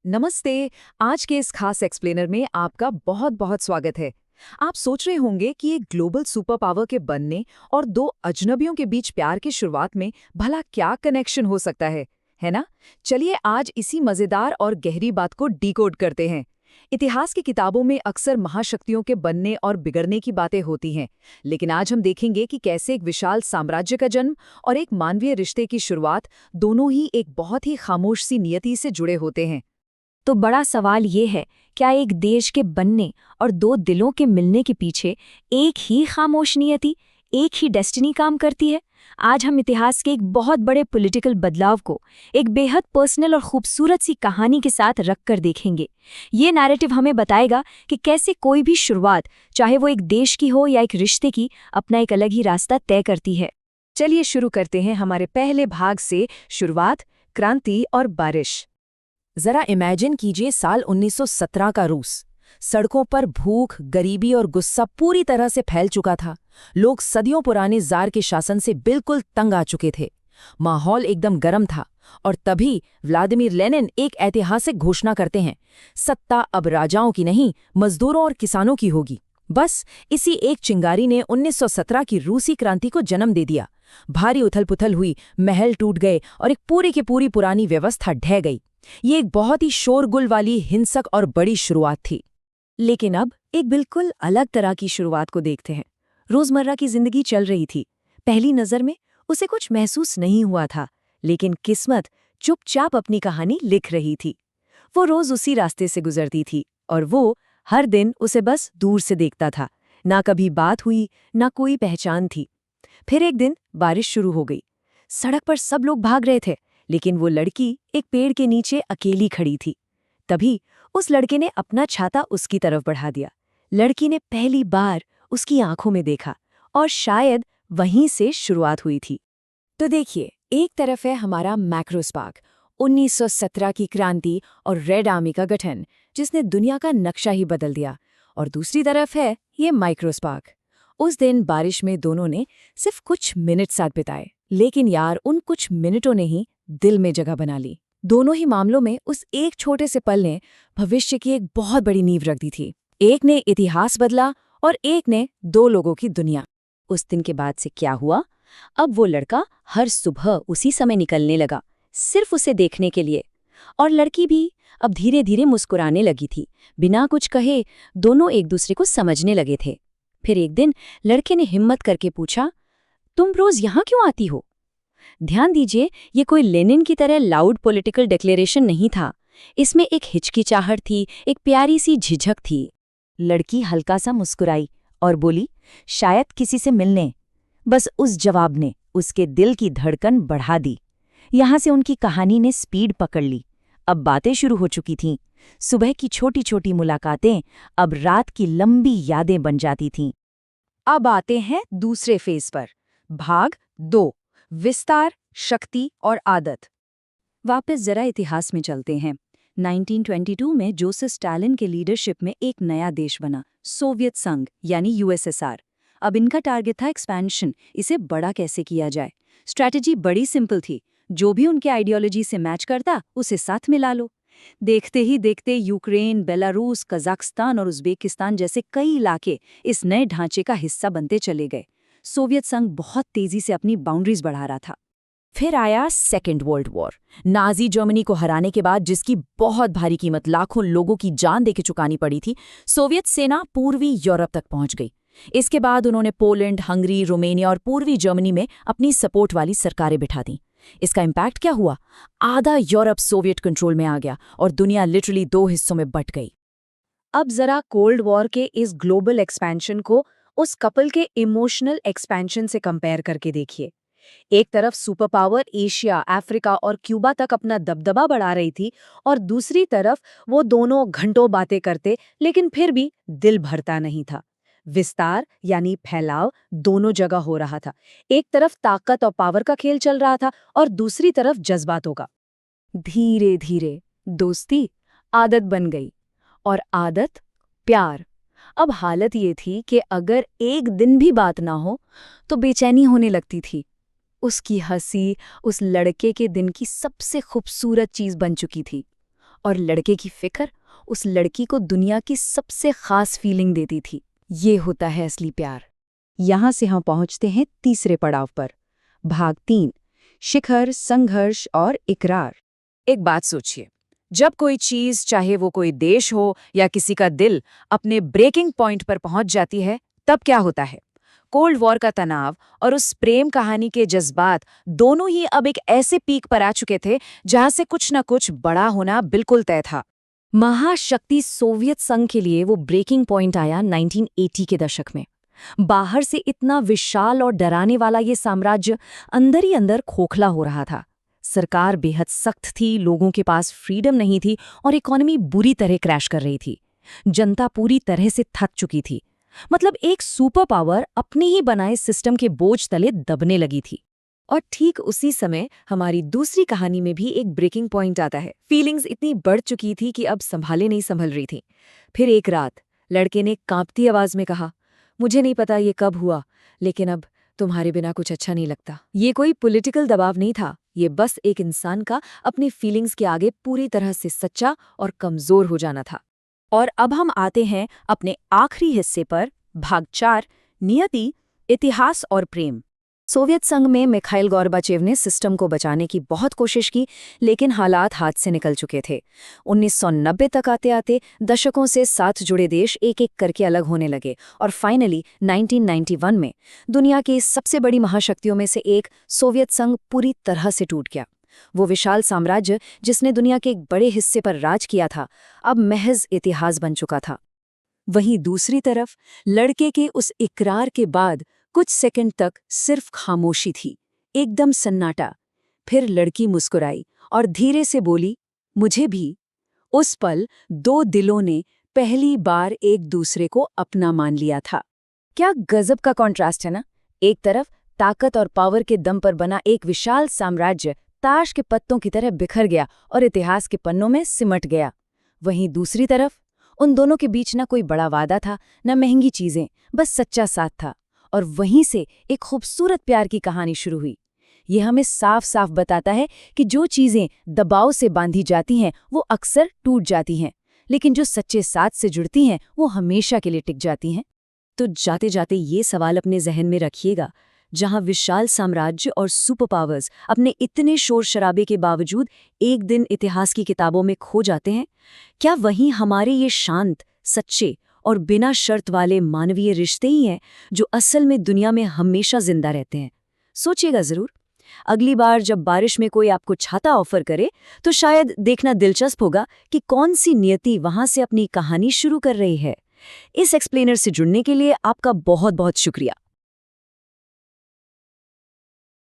नमस्ते। आज के इस खास एक्सप्लेनर में आपका बहुत बहुत स्वागत है। आप सोच रहे होंगे कि एक ग्लोबल सुपर पावर के बनने और दो अजनबियों के बीच प्यार की शुरुआत में भला क्या कनेक्शन हो सकता है ना? चलिए आज इसी मजेदार और गहरी बात को डिकोड करते हैं। इतिहास की किताबों में अक्सर महाशक्तियों के बनने और बिगड़ने की बातें होती हैं, लेकिन आज हम देखेंगे कि कैसे एक विशाल साम्राज्य का जन्म और एक मानवीय रिश्ते की शुरुआत दोनों ही एक बहुत ही खामोश सी नियति से जुड़े होते हैं। तो बड़ा सवाल ये है, क्या एक देश के बनने और दो दिलों के मिलने के पीछे एक ही खामोश नियति, एक ही डेस्टिनी काम करती है? आज हम इतिहास के एक बहुत बड़े पॉलिटिकल बदलाव को एक बेहद पर्सनल और खूबसूरत सी कहानी के साथ रखकर देखेंगे। ये नैरेटिव हमें बताएगा कि कैसे कोई भी शुरुआत, चाहे वो एक देश की हो या एक रिश्ते की, अपना एक अलग ही रास्ता तय करती है। चलिए शुरू करते हैं हमारे पहले भाग से, शुरुआत, क्रांति और बारिश। जरा इमेजिन कीजिए साल 1917 का रूस। सड़कों पर भूख, गरीबी और गुस्सा पूरी तरह से फैल चुका था। लोग सदियों पुराने जार के शासन से बिल्कुल तंग आ चुके थे। माहौल एकदम गर्म था और तभी व्लादिमीर लेनिन एक ऐतिहासिक घोषणा करते हैं, सत्ता अब राजाओं की नहीं, मजदूरों और किसानों की होगी। बस इसी एक चिंगारी ने 1917 की रूसी क्रांति को जन्म दे दिया। भारी उथल-पुथल हुई, महल टूट गए और एक पूरी की पूरी पुरानी व्यवस्था ढह गई। ये एक बहुत ही शोरगुल वाली, हिंसक और बड़ी शुरुआत थी। लेकिन अब एक बिल्कुल अलग तरह की शुरुआत को देखते हैं। रोजमर्रा की जिंदगी चल रही थी। पहली नजर में उसे कुछ महसूस नहीं हुआ था, लेकिन किस्मत चुपचाप अपनी कहानी लिख रही थी। वो रोज उसी रास्ते से गुजरती थी और वो हर दिन उसे बस दूर से देखता था। ना कभी बात हुई, ना कोई पहचान थी। फिर एक दिन बारिश शुरू हो गई। सड़क पर सब लोग भाग रहे थे, लेकिन वो लड़की एक पेड़ के नीचे अकेली खड़ी थी। तभी उस लड़के ने अपना छाता उसकी तरफ बढ़ा दिया। लड़की ने पहली बार उसकी आंखों में देखा और शायद वहीं से शुरुआत हुई थी। तो देखिए, एक तरफ है हमारा मैक्रोस्पार्क, 1917 की क्रांति और रेड आर्मी का गठन, जिसने दुनिया का नक्शा ही बदल दिया। और दूसरी तरफ है ये माइक्रोस्पार्क। उस दिन बारिश में दोनों ने सिर्फ कुछ मिनट साथ बिताए, लेकिन यार उन कुछ मिनटों ने ही दिल में जगह बना ली। दोनों ही मामलों में उस एक छोटे से पल ने भविष्य की एक बहुत बड़ी नींव रख दी थी। एक ने इतिहास बदला और एक ने दो लोगों की दुनिया। उस दिन के बाद से क्या हुआ? अब वो लड़का हर सुबह उसी समय निकलने लगा, सिर्फ उसे देखने के लिए। और लड़की भी अब धीरे धीरे मुस्कुराने लगी थी। बिना कुछ कहे दोनों एक दूसरे को समझने लगे थे। फिर एक दिन लड़के ने हिम्मत करके पूछा, तुम रोज यहाँ क्यों आती हो? ध्यान दीजिए, ये कोई लेनिन की तरह लाउड पॉलिटिकल डिक्लेरेशन नहीं था। इसमें एक हिचकिचाहट थी, एक प्यारी सी झिझक थी। लड़की हल्का सा मुस्कुराई और बोली, शायद किसी से मिलने। बस उस जवाब ने उसके दिल की धड़कन बढ़ा दी। यहाँ से उनकी कहानी ने स्पीड पकड़ ली। अब बातें शुरू हो चुकी थीं। सुबह की छोटी छोटी मुलाकातें अब रात की लंबी यादें बन जाती थीं। अब आते हैं दूसरे फेज पर, भाग 2, विस्तार, शक्ति और आदत। वापस जरा इतिहास में चलते हैं। 1922 में जोसेफ स्टालिन के लीडरशिप में एक नया देश बना, सोवियत संघ यानी यूएसएसआर। अब इनका टारगेट था एक्सपेंशन। इसे बड़ा कैसे किया जाए? स्ट्रैटेजी बड़ी सिंपल थी, जो भी उनके आइडियोलॉजी से मैच करता उसे साथ मिला लो। देखते ही देखते यूक्रेन, बेलारूस, कजाकिस्तान और उज़्बेकिस्तान जैसे कई इलाके इस नए ढांचे का हिस्सा बनते चले गए। सोवियत संघ बहुत तेजी से अपनी बाउंड्रीज बढ़ा रहा था। फिर आया second world war. Nazi Germany को हराने के बाद, जिसकी बहुत भारी कीमत लाखों लोगों की जान देके चुकानी पड़ी थी, सोवियत सेना पूर्वी यूरोप तक पहुंच गई। इसके बाद उन्होंने पोलैंड, हंगरी, रोमानिया और पूर्वी जर्मनी में अपनी सपोर्ट वाली सरकारें बिठा दी। इसका इम्पैक्ट क्या हुआ? आधा यूरोप सोवियत कंट्रोल में आ गया और दुनिया लिटरली दो हिस्सों में बंट गई। अब जरा कोल्ड वॉर के इस ग्लोबल एक्सपेंशन को उस कपल के इमोशनल एक्सपेंशन से कंपेयर करके देखिए। एक तरफ सुपर पावर एशिया, अफ्रीका और क्यूबा तक अपना दबदबा बढ़ा रही थी और दूसरी तरफ वो दोनों घंटों बातें करते, लेकिन फिर भी दिल भरता नहीं था। विस्तार यानी फैलाव दोनों जगह हो रहा था। एक तरफ ताकत और पावर का खेल चल रहा था और दूसरी तरफ जज्बातों का। धीरे धीरे दोस्ती आदत बन गई और आदत प्यार। अब हालत ये थी कि अगर एक दिन भी बात ना हो तो बेचैनी होने लगती थी। उसकी हंसी उस लड़के के दिन की सबसे खूबसूरत चीज बन चुकी थी और लड़के की फिक्र उस लड़की को दुनिया की सबसे खास फीलिंग देती थी। ये होता है असली प्यार। यहाँ से हम पहुँचते हैं तीसरे पड़ाव पर, भाग 3, शिखर, संघर्ष और इकरार। एक बात सोचिए, जब कोई चीज, चाहे वो कोई देश हो या किसी का दिल, अपने ब्रेकिंग पॉइंट पर पहुंच जाती है, तब क्या होता है? कोल्ड वॉर का तनाव और उस प्रेम कहानी के जज्बात दोनों ही अब एक ऐसे पीक पर आ चुके थे जहां से कुछ न कुछ बड़ा होना बिल्कुल तय था। महाशक्ति सोवियत संघ के लिए वो ब्रेकिंग पॉइंट आया 1980 के दशक में। बाहर से इतना विशाल और डराने वाला ये साम्राज्य अंदर ही अंदर खोखला हो रहा था। सरकार बेहद सख्त थी, लोगों के पास फ्रीडम नहीं थी और इकोनॉमी बुरी तरह क्रैश कर रही थी। जनता पूरी तरह से थक चुकी थी। मतलब एक सुपर पावर अपने ही बनाए सिस्टम के बोझ तले दबने लगी थी। और ठीक उसी समय हमारी दूसरी कहानी में भी एक ब्रेकिंग पॉइंट आता है। फीलिंग्स इतनी बढ़ चुकी थी कि अब संभाले नहीं संभल रही थी। फिर एक रात लड़के ने कांपती आवाज में कहा, मुझे नहीं पता ये कब हुआ, लेकिन अब तुम्हारे बिना कुछ अच्छा नहीं लगता। ये कोई पॉलिटिकल दबाव नहीं था, ये बस एक इंसान का अपनी फीलिंग्स के आगे पूरी तरह से सच्चा और कमजोर हो जाना था। और अब हम आते हैं अपने आखिरी हिस्से पर, भाग 4, नियति, इतिहास और प्रेम। सोवियत संघ में मिखाइल गोर्बाचेव ने सिस्टम को बचाने की बहुत कोशिश की, लेकिन हालात हाथ से निकल चुके थे। 1990 तक आते आते दशकों से साथ जुड़े देश एक एक करके अलग होने लगे और फाइनली 1991 में दुनिया की सबसे बड़ी महाशक्तियों में से एक सोवियत संघ पूरी तरह से टूट गया। वो विशाल साम्राज्य जिसने दुनिया के एक बड़े हिस्से पर राज किया था, अब महज इतिहास बन चुका था। वहीं दूसरी तरफ लड़के के उस इकरार के बाद कुछ सेकंड तक सिर्फ खामोशी थी, एकदम सन्नाटा। फिर लड़की मुस्कुराई और धीरे से बोली, मुझे भी। उस पल दो दिलों ने पहली बार एक दूसरे को अपना मान लिया था। क्या गजब का कॉन्ट्रास्ट है ना। एक तरफ ताकत और पावर के दम पर बना एक विशाल साम्राज्य ताश के पत्तों की तरह बिखर गया और इतिहास के पन्नों में सिमट गया। वहीं दूसरी तरफ उन दोनों के बीच न कोई बड़ा वादा था, न महंगी चीजें, बस सच्चा साथ था। और वहीं से एक खूबसूरत प्यार की कहानी शुरू हुई। ये हमें साफ साफ बताता है कि जो चीजें दबाव से बांधी जाती हैं वो अक्सर टूट जाती हैं, लेकिन जो सच्चे साथ से जुड़ती हैं वो हमेशा के लिए टिक जाती हैं। तो जाते जाते ये सवाल अपने जहन में रखिएगा, जहां विशाल साम्राज्य और सुपर पावर्स अपने इतने शोर शराबे के बावजूद एक दिन इतिहास की किताबों में खो जाते हैं, क्या वहीं हमारे ये शांत, सच्चे और बिना शर्त वाले मानवीय रिश्ते ही हैं जो असल में दुनिया में हमेशा जिंदा रहते हैं? सोचिएगा जरूर। अगली बार जब बारिश में कोई आपको छाता ऑफर करे तो शायद देखना दिलचस्प होगा कि कौन सी नियति वहां से अपनी कहानी शुरू कर रही है। इस एक्सप्लेनर से जुड़ने के लिए आपका बहुत बहुत शुक्रिया।